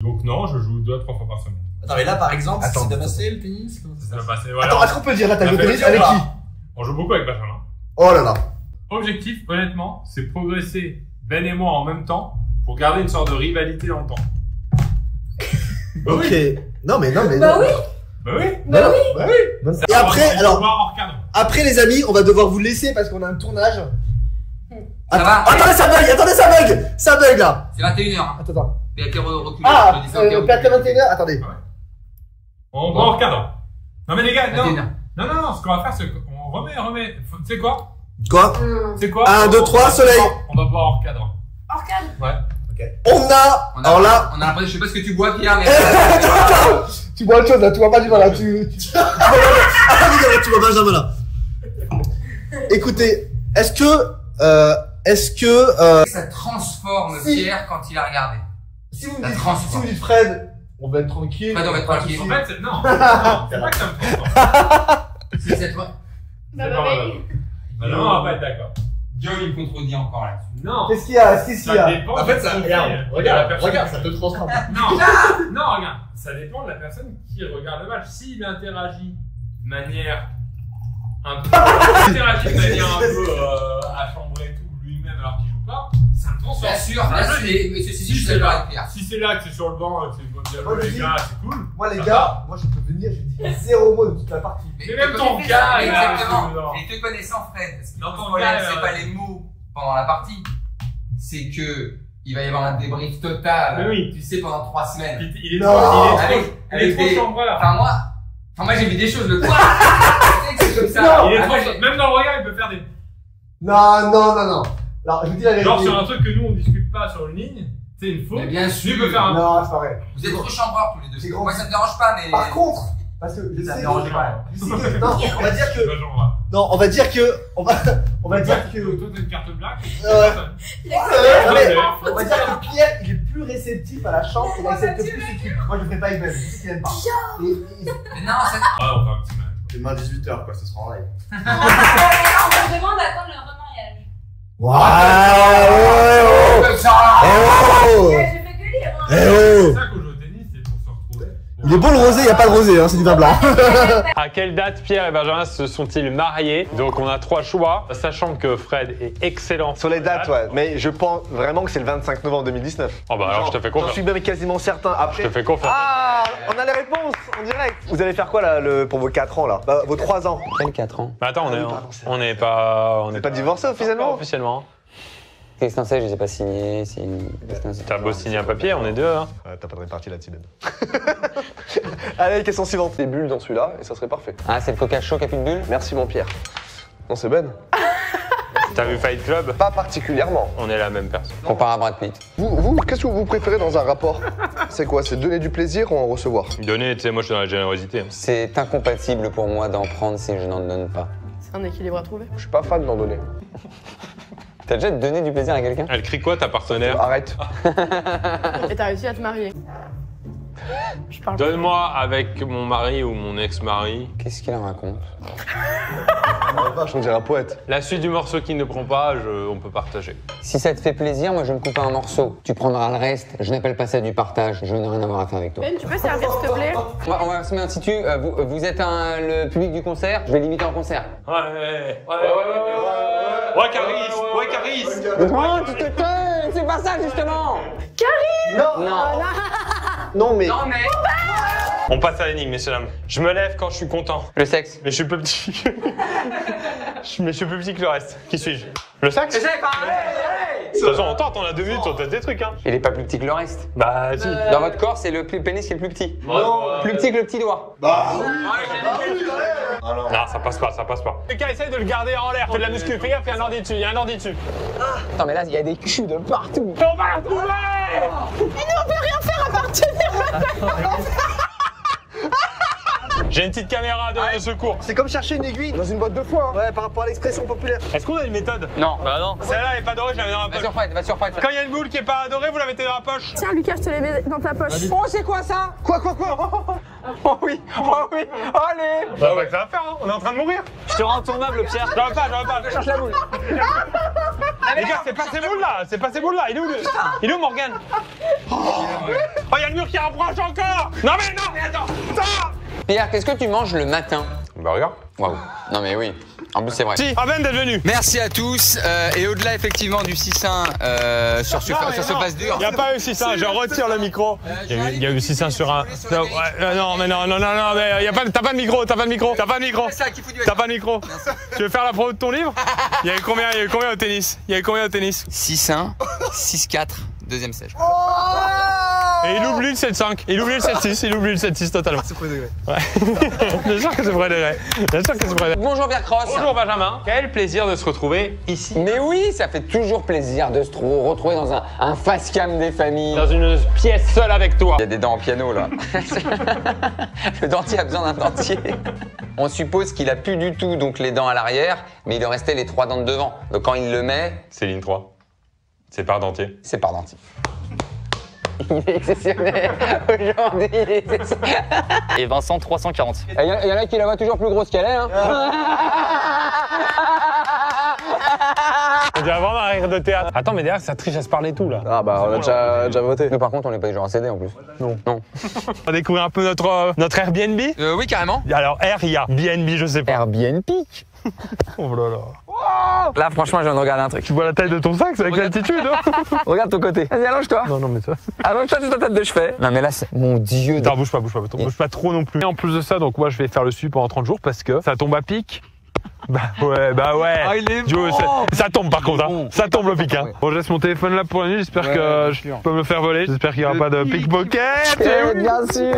Donc non, je joue 2 à 3 fois par semaine. Attends, mais là par exemple, c'est de masser le pénis? Ça va passer, voilà. Attends, est-ce qu'on peut dire la taille de pénis avec qui? On joue beaucoup avec Benjamin. Oh là là. Objectif, honnêtement, c'est progresser Ben et moi en même temps pour garder une sorte de rivalité dans le temps. Bah Ok. oui. Non mais Bah oui. Bah oui. Bah oui. Bah oui. Et après, alors, hors cadre. après les amis, on va devoir vous laisser parce qu'on a un tournage. Ça va? Attendez, ça bug là. C'est 21h. Attends. BAT reculé. Ah, PAT 21h, attendez. On va hors cadre. Non mais les gars, non. 21h. Non, ce qu'on va faire, c'est qu'on remet. Tu sais quoi? Quoi? C'est quoi? 1, 2, 3, soleil. On va boire hors cadre. Hors cadre. Ouais. Alors là, on a l'impression, je sais pas ce que tu bois, Pierre, mais. tu vois autre chose là, tu vois pas du mal là, tu vois Benjamin là. Écoutez, est-ce que Ça transforme Si. Pierre quand il a regardé. si vous Ça me dites, transforme. si vous dites Fred, on va être tranquille. Fred, on va être tranquille. En fait, non, c'est pas que ça me transforme. Si cette fois. Bah C'est bah pas oui. vrai. Non, on va pas être d'accord. Joe, il me contredit encore là-dessus. Non. Qu'est-ce qu'il y a? Qu'est-ce qu'il y Ça a? dépend. En fait, ça, du regarde, profil de la regarde, personne. regarde, ça te transforme. Non, regarde. Ça dépend de la personne qui regarde le match. S'il interagit de manière un peu, achambrée et tout, lui-même alors qu'il joue pas, ça me transforme. Bien sûr, mais ceci dit, je suis d'accord avec Pierre. Si c'est là que c'est sur le banc, que c'est bien Moi, je les dis- gars, c'est cool. Moi les gars, moi je peux venir, je dis 0 mot de toute la partie. Mais même ton gars, exactement. là, Et te connaissant, Fred, parce que Dans le ton problème, gars, c'est pas les mots pendant la partie, c'est que il va y avoir un débrief total. Mais oui. Tu sais, pendant 3 semaines. Il est Non. trop Avec des- chambreur. Enfin, moi, j'ai vu des choses le quoi. Tu sais que c'est comme ça. Non. Il est Ah, moi, trop, même dans le regard, il peut faire des. Non. Alors je vous dis la vérité. Genre sur un truc que nous on discute pas sur une ligne, c'est une faute. Mais bien sûr. Lui peut faire un. Non, c'est pas vrai. Vous êtes trop chambreurs tous les deux. C'est grand. Moi, ça me dérange pas, mais. Par contre, parce que je Ça sais me dérange que... pas. je sais que- Non, on va dire que... Pas genre là. Non, on va dire que... On va dire que... Toi t'as une carte black. Il a Non, mais Ouais. on va dire que Pierre, il est plus réceptif à la chance, il accepte plus ce truc. Moi, je le ferai pas avec Ben, je sais qu'il aime pas. Mais non, ça. Ah, on fait un petit match. Demain 18h, quoi, ce sera en live. On me demande à quand le remariage. Oh. J'ai fait que lire. Hein. C'est ça qu'au jeu au tennis, c'est pour se retrouver. Il est bon le rosé, il n'y a pas de rosé, hein, c'est du vin blanc. À quelle date Pierre et Benjamin se sont-ils mariés? Donc on a 3 choix, sachant que Fred est excellent. Sur les dates, ouais. Mais je pense vraiment que c'est le 25 novembre 2019. Oh bah alors je te fais J'en confiance. suis même quasiment certain. Je Après. te fais confiance. Ah, on a les réponses en direct. Vous allez faire quoi là pour vos 4 ans là? Bah, vos 3 ans. Quel 4 ans? Mais attends, on n'est Pas pas divorcé pas officiellement? officiellement. Qu'est-ce que c'est? Je les ai pas signés. T'as beau signer un papier, on est deux. Hein. T'as pas de répartie là, Tibet. Allez, question suivante. Des bulles dans celui-là et ça serait parfait. Ah, c'est le coca chaud qui a plus de bulles? Merci mon Pierre. Non, c'est Ben. T'as vu Fight Club? Pas particulièrement. On est la même personne. Comparé à Brad Pitt. Vous, qu'est-ce que vous préférez dans un rapport? C'est quoi? C'est donner du plaisir ou en recevoir? Donner, tu sais, moi je suis dans la générosité. C'est incompatible pour moi d'en prendre si je n'en donne pas. C'est un équilibre à trouver. Je suis pas fan d'en donner. T'as déjà donné du plaisir à quelqu'un? Elle crie quoi ta partenaire? Arrête. Et t'as réussi à te marier. Je parle. Donne-moi avec mon mari ou mon ex-mari. Qu'est-ce qu'il en raconte? Vache, on dirait un poète. La suite du morceau qui ne prend pas, on peut partager. Si ça te fait plaisir, moi je me coupe un morceau. Tu prendras le reste. Je n'appelle pas ça du partage. Je n'ai rien à voir à faire avec toi. Ben, tu peux servir s'il te plaît? On va se mettre un titu. Vous êtes le public du concert. Je vais l'imiter en concert. Ouais, Caris. Non, tu te tais. C'est pas ça justement. Non. Non. Non, mais. Non, mais. On passe à l'énigme, messieurs dames. Je me lève quand je suis content. Le sexe. Mais je suis plus petit. Mais je suis plus petit que le reste. Qui suis-je? Le sax? De toute façon, on tente, on a 2 minutes, on teste des trucs, hein. Il est pas plus petit que le reste. Bah, si. Dans votre corps, c'est le pénis qui est le plus petit. Non. Plus petit que le petit doigt. Non, ça passe pas. Quelqu'un essaye de le garder en l'air. Fais de la muscu, fais gaffe, il y a un ordi dessus, Attends, mais là, il y a des culs de partout. On va la retrouver! J'ai une petite caméra de secours. C'est comme chercher une aiguille dans une boîte de foin. Ouais, par rapport à l'expression populaire. Est-ce qu'on a une méthode? Non. Bah non. Celle-là, elle est pas dorée, je la mets dans la poche. Va sur Fred. Quand il y a une boule qui est pas dorée, vous la mettez dans la poche. Tiens, Lucas, je te les mets dans ta poche. Oh, c'est quoi ça? Quoi? Oh oui. Allez. Bah ouais, ça va faire, hein. On est en train de mourir. Je te rends tournable, Pierre. J'en veux pas. Je cherche la boule. Les gars, c'est pas ces boules là, c'est pas ces boules là. Il est où Morgane? Oh, il y a le mur qui rapproche encore. Non mais attends. Ça. Pierre, qu'est-ce que tu manges le matin? Bah regarde. Waouh. Non mais oui. En plus c'est vrai. Si, Ben d'être venu. Merci à tous. Et au-delà effectivement du 6-1 sur ce passe dur. Il n'y a pas eu 6-1, je retire le micro. Il y a eu 6-1 sur un. Non, mais t'as pas de micro, t'as pas de micro. Tu veux faire la promo de ton livre? Il y a eu combien au tennis? 6-1, 6-4, deuxième sèche. Et il oublie le 7-5, il oublie le 7-6 totalement. C'est premier degré. Ouais. Bien sûr que c'est premier degré. Bonjour Pierre Cross. Bonjour Benjamin. Quel plaisir de se retrouver ici. Mais oui, ça fait toujours plaisir de se retrouver dans un face cam des familles. Dans une pièce seule avec toi. Il y a des dents en piano là. Le dentier a besoin d'un dentier. On suppose qu'il a plus du tout donc les dents à l'arrière, mais il lui restait les 3 dents de devant. Donc quand il le met, C'est ligne 3. C'est par dentier. c'est par dentier. Il est exceptionnel. Aujourd'hui, il est exceptionnel. Et Vincent, 340. Il y en a qui la voient toujours plus grosse qu'elle est. Hein. On dirait vraiment un rire de théâtre. Attends, mais derrière, ça triche à se parler tout là. Ah bah on a déjà voté. Nous par contre, on n'est pas du genre à céder en plus. Non. On va découvrir un peu notre Airbnb. Oui, carrément. Alors R, il y a BNB, je sais pas. Airbnb. Oh là là. Là, franchement, je viens de regarder un truc. Tu vois la taille de ton sac, c'est avec l'altitude. Hein. Regarde ton côté. Vas-y, allonge-toi. Non, mais ça. Allonge-toi sur ta tête de chevet. Non, mais là, c'est. Mon Dieu. Attends, bouge pas trop non plus. Et en plus de ça, donc moi, je vais faire le suivi pendant 30 jours parce que ça tombe à pic. Bah ouais. Ah, il est Dieu, ça tombe par contre, hein. Ça tombe le pic, hein. Bon, je laisse mon téléphone là pour la nuit, j'espère que je peux me le faire voler. J'espère qu'il n'y aura pas de pickpocket. Bien sûr.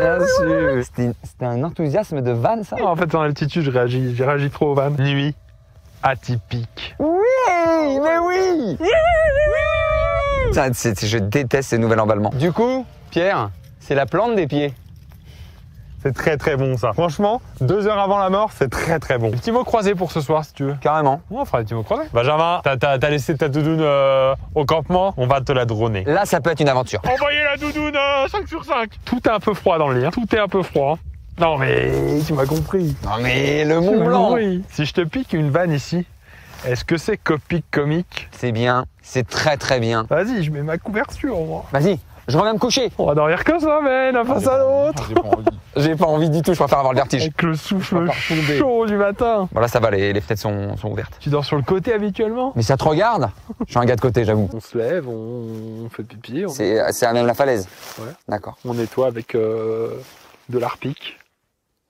Bien sûr. C'était un enthousiasme de van, ça. En fait, en altitude, j'ai réagi trop aux vannes. Nuit atypique. Oui, mais oui. Ça, je déteste ces nouveaux emballements. Du coup, Pierre, c'est la plante des pieds. C'est très très bon ça. Franchement, 2 heures avant la mort, c'est très très bon. Petit mot croisé pour ce soir si tu veux. Carrément. Ouais, on fera des petits mots croisés. Benjamin, t'as laissé ta doudoune au campement, on va te la droner. Là, ça peut être une aventure. Envoyez la doudoune 5 sur 5. Tout est un peu froid dans le lit, hein. Tout est un peu froid. Non mais tu m'as compris. Non mais le Mont Blanc. Si je te pique une vanne ici, est-ce que c'est comique? C'est bien, c'est très très bien. Vas-y, je mets ma couverture moi. Vas-y, je reviens me coucher. On va dormir que ça, man, un face à l'autre. J'ai pas envie du tout, je préfère avoir le vertige. Avec le souffle chaud du matin. Bon là ça va, les fenêtres sont ouvertes. Tu dors sur le côté habituellement? Mais ça te regarde? Je suis un gars de côté, j'avoue. On se lève, on fait pipi. C'est à même la falaise? Ouais. D'accord. On nettoie avec de l'arpic.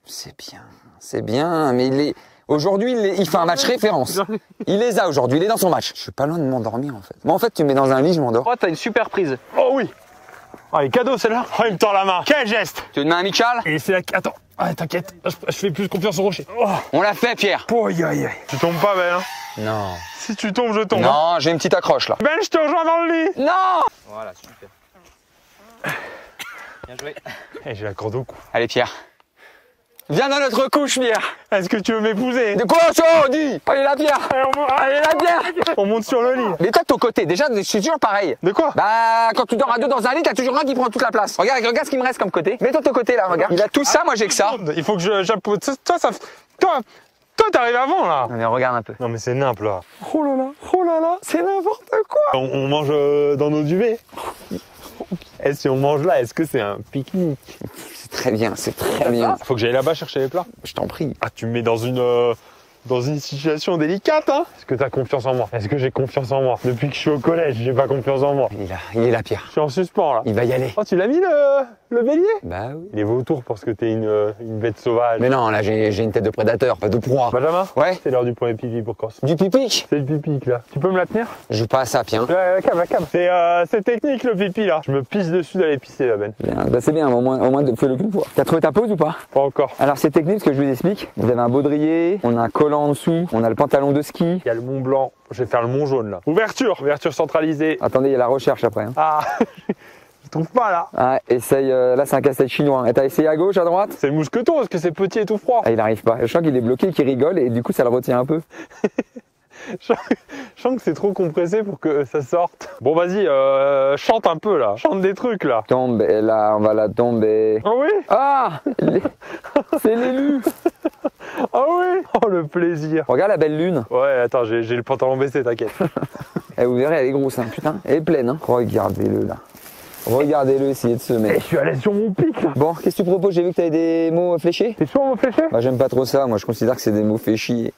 C'est bien, mais aujourd'hui, il fait un match référence. Il les a aujourd'hui, il est dans son match. Je suis pas loin de m'endormir en fait. Moi en fait, tu me mets dans un lit, je m'endors. Oh, t'as une super prise. Oh oui. Oh, il est cadeau celle-là. Oh, il me tord la main. Quel geste. Tu veux une main amicale? Et c'est la... Attends. Ah, t'inquiète. Je fais plus confiance au rocher. Oh. On l'a fait, Pierre. Oh, aïe, aïe. Tu tombes pas, Ben. Hein. Non. Si tu tombes, je tombe. Non, j'ai une petite accroche là. Ben, je te rejoins dans le lit. Non. Voilà, super. Bien joué. Eh, j'ai la corde au cou. Allez, Pierre. Viens dans notre couche, Pierre. Est-ce que tu veux m'épouser? De quoi, ça, dis? Allez là, Pierre. Allez là, Pierre. On monte sur le lit. Mais toi, de ton côté, déjà, je suis toujours pareil. De quoi? Bah, quand tu dors à deux dans un lit, t'as toujours un qui prend toute la place. Regarde ce qui me reste comme côté. Mets-toi de ton côté, là, regarde. Il a tout ça, moi, j'ai que ça. Il faut que j'appose. Toi, t'arrives avant, là. Non, mais regarde un peu. Non, mais c'est nimp, là. Oh là là, c'est n'importe quoi. On mange dans nos duvets. Et si on mange là, est-ce que c'est un pique-nique? C'est très bien, c'est très bien. Faut que j'aille là-bas chercher les plats. Je t'en prie. Ah, tu me mets dans une situation délicate, hein. Est-ce que t'as confiance en moi? Est-ce que j'ai confiance en moi? Depuis que je suis au collège, j'ai pas confiance en moi. Il est là, Pierre. Je suis en suspens, là. Il va y aller. Oh, tu l'as mis, le bélier? Bah oui. Il est vautour parce que t'es une bête sauvage. Mais non, là, j'ai une tête de prédateur, pas de proie. Benjamin? Ouais. C'est l'heure du premier pipi pour Cross. Du pipi? C'est le pipi, là. Tu peux me la tenir? Je joue pas à ça, Pierre. Ouais, calme. C'est technique, le pipi, là. Je me pisse dessus d'aller pisser, là, Ben. Bien, bah c'est bien, au moins fais-le plus fois. T'as trouvé ta pause ou pas? Pas encore. Alors c'est technique, ce que je vous explique. Vous avez un baudrier, on a un collant en dessous, on a le pantalon de ski. Il y a le Mont Blanc. Je vais faire le Mont Jaune, là. Ouverture centralisée. Attendez, il y a la recherche après. Hein. Ah, je trouve pas, là. Ah, essaye, là c'est un casse-tête chinois. Et t'as essayé à gauche, à droite? C'est le mousqueton, parce que c'est petit et tout froid. Ah, il arrive pas. Je sens qu'il est bloqué, qu'il rigole et du coup ça le retient un peu. Je sens que c'est trop compressé pour que ça sorte. Bon, vas-y, chante un peu, là. Chante des trucs, là. Tombe, et là, on va la tomber. Ah oui? Ah, c'est l'élu. Oh oui. Oh le plaisir. Regarde la belle lune. Ouais, attends, j'ai le pantalon baissé, t'inquiète. Eh, vous verrez, elle est grosse, hein, putain. Elle est pleine, hein. Regardez-le là. Regardez-le essayer de se mettre. Je suis à l'aise sur mon pic là. Bon, qu'est-ce que tu proposes? J'ai vu que t'avais des mots fléchés. T'es sûr on m'a fléché? Bah, j'aime pas trop ça. Moi, je considère que c'est des mots fait chier.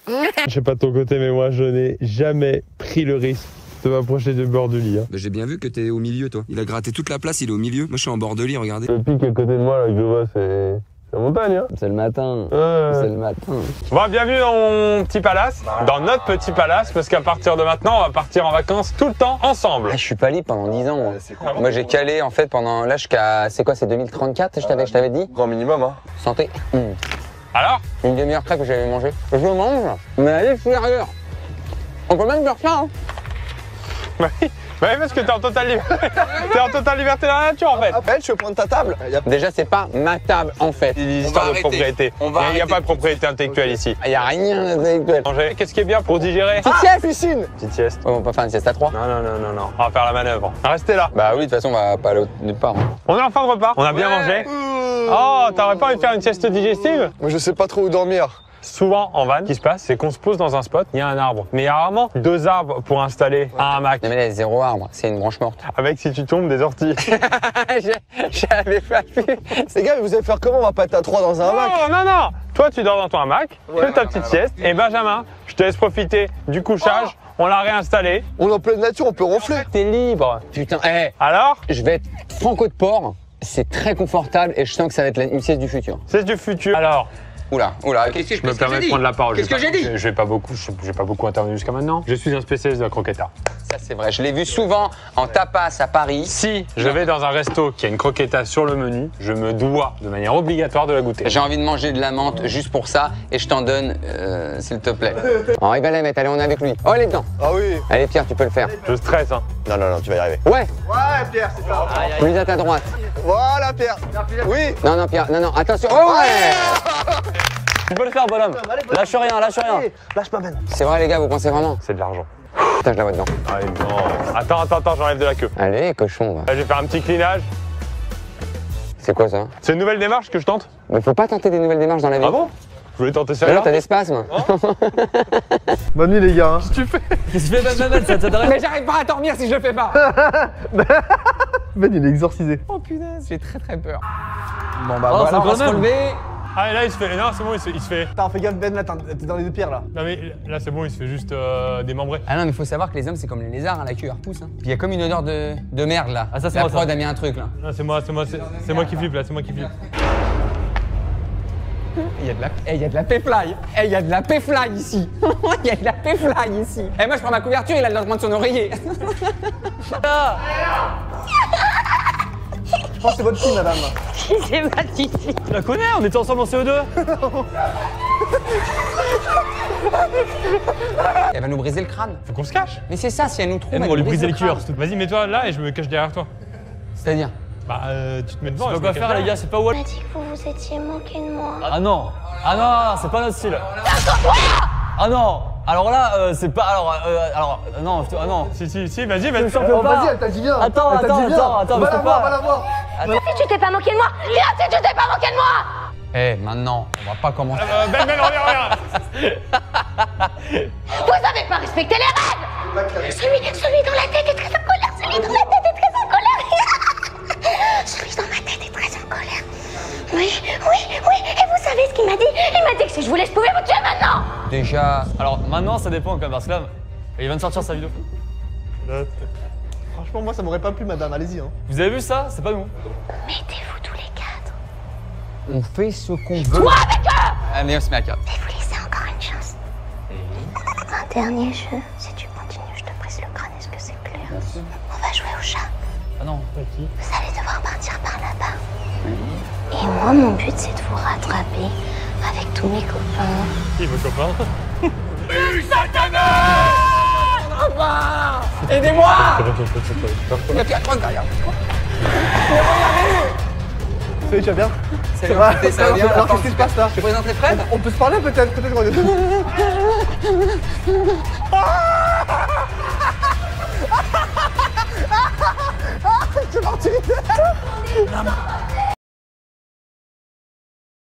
Je sais pas de ton côté, mais moi je n'ai jamais pris le risque de m'approcher du bord du lit. Hein. Bah, j'ai bien vu que t'es au milieu, toi. Il a gratté toute la place, il est au milieu. Moi, je suis en bord de lit, regardez. Le pic à côté de moi là que je vois, c'est la montagne. Hein. C'est le matin. C'est le matin. Bon, bienvenue dans mon petit palace, dans notre petit palace, parce qu'à partir de maintenant, on va partir en vacances tout le temps ensemble. Ah, je suis pas libre pendant 10 ans. Moi, j'ai calé en fait pendant là jusqu'à. C'est quoi, c'est 2034? Je t'avais dit. Grand minimum, hein. Santé. Alors? Une demi-heure crêpe que j'avais mangé. Je mange, mais à l'extérieur. On peut même faire ça, hein. Bah oui, parce que t'es en totale liberté. T'es en totale liberté dans la nature en fait. Appelle, je peux prendre ta table. Déjà, c'est pas ma table en fait. Il y a des histoires de propriété. Il n'y a pas de propriété intellectuelle ici. Il y a rien d'intellectuel. Qu'est-ce qui est bien pour digérer? Petite sieste. Piscine. Petite sieste. On va pas faire une sieste à 3. Non. On va faire la manœuvre. Restez là. Bah oui, de toute façon, on va pas aller nulle part. Hein. On est en fin de repas. On a bien mangé. Oh, t'aurais pas envie de faire une sieste digestive? Moi, je sais pas trop où dormir. Souvent en van, ce qui se passe, c'est qu'on se pose dans un spot, il y a un arbre. Mais il y a rarement 2 arbres pour installer un hamac. Non mais là, 0 arbre, c'est une branche morte. Avec, si tu tombes, des orties. J'avais pas vu. Les gars, vous allez faire comment? On va pas être à 3 dans un hamac. Non. Toi, tu dors dans ton hamac, fais ta petite sieste. Et Benjamin, je te laisse profiter du couchage. On l'a réinstallé. On est en pleine nature, on peut ronfler. T'es libre. Putain, Alors? Je vais être franco de porc. C'est très confortable et je sens que ça va être une sieste du futur. Sieste du futur. Alors? Oula, qu'est-ce que Je me permets de prendre la parole. Qu'est-ce que j'ai dit? Je vais pas beaucoup intervenu jusqu'à maintenant. Je suis un spécialiste de la croqueta. Ça c'est vrai, je l'ai vu souvent en tapas à Paris. Si je vais dans un resto qui a une croqueta sur le menu, je me dois de manière obligatoire de la goûter. J'ai envie de manger de la menthe juste pour ça et je t'en donne, s'il te plaît. Henri va la mettre, allez on est avec lui. Oh elle est dedans. Ah oui. Allez Pierre, tu peux le faire. Je stresse hein. Non, tu vas y arriver. Ouais. Ouais, Pierre, c'est ça. Plus à ta droite. Voilà, Pierre. Oui. Non Pierre, non, attention. Oh ouais. Tu peux le faire, bonhomme. Lâche rien. Lâche pas maintenant. C'est vrai les gars, vous pensez vraiment? C'est de l'argent. Putain, je la vois dedans. Allez, non. Attends, j'enlève de la queue. Allez, cochon. Va. Là, je vais faire un petit cleanage. C'est quoi ça? C'est une nouvelle démarche que je tente. Mais faut pas tenter des nouvelles démarches dans la vie. Ah bon? Je voulais tenter ça. Non, t'as des spasmes. Bonne nuit les gars. Qu'est-ce que tu fais, ça t'intéresse? Mais j'arrive pas à dormir si je le fais pas. Ben il est exorcisé. Oh punaise, j'ai très peur. Bon bah Oh, voilà. ça On va quand se même. relever. Ah, et là, il se fait. Non, c'est bon, il se fait. Attends, fais gaffe Ben, là t'es dans les 2 pierres là. Non, mais là, c'est bon, il se fait juste démembrer. Ah non, mais faut savoir que les hommes, c'est comme les lézards, hein, la queue elle repousse. Hein. Puis il y a comme une odeur de merde là. Ah, ça, c'est la moi, prod ça. a mis un truc là. Non, c'est moi qui flippe là, c'est moi qui flippe. Il y a de la, il y a de la P-Fly. Il y a de la P-Fly ici. Il y a de la P-Fly ici. Et moi, je prends ma couverture, il a le lendemain de son oreiller. Je pense que c'est votre fille madame. C'est pas ici. Tu la connais, on était ensemble en CE2. Elle va nous briser le crâne. Faut qu'on se cache. Mais c'est ça, si elle nous trouve. Et nous, elle on lui nous brise briser les le crâne. cuillères, c'est tout. Vas-y, mets-toi là et je me cache derrière toi. C'est-à-dire? Bah, tu te mets devant. Tu et peux je quoi me cache faire, les derrière. gars, c'est pas Wall. On a dit que vous vous étiez moqué de moi. Ah non, c'est pas notre style. Ah non, alors là, c'est pas. Non, ah non. Si, vas-y. Oh, vas-y, elle t'a dit bien. Attends, Elle t'a dit bien. attends, Va je la peux voir, pas. va la voir. Si tu t'es pas moqué de moi, viens si tu t'es pas moqué de moi. Eh, maintenant, on va pas commencer. Ben, reviens. Vous avez pas respecté les règles. Celui dans la tête est très en colère. Celui dans la tête est très en colère. Celui dans ma tête est très en colère. Oui. Et vous savez ce qu'il m'a dit? Il m'a dit que si je voulais, je pouvais vous tuer maintenant. Déjà. Alors maintenant, ça dépend quand même, parce que là, il vient de sortir sa vidéo. Franchement, moi ça m'aurait pas plu madame, allez-y. Hein. Vous avez vu ça? C'est pas nous. Mettez-vous tous les 4. On fait ce qu'on veut. Toi avec eux. Allez, on se met à 4. Et vous laissez encore une chance. Un dernier jeu. Si tu continues, je te brise le crâne. Est-ce que c'est clair? On va jouer au chat. Ah non. Vous allez devoir partir par là-bas. Et moi, mon but, c'est de vous rattraper avec tous mes copains. Qui vos copains? Aidez-moi. Il y a Pierre Croix derrière. Salut, tu vas bien? Salut, Ça va? enchanté, ça va bien? Alors qu'est-ce qui se passe là? Je te présente Fred. On peut se parler peut-être qu'on est deux. C'est parti.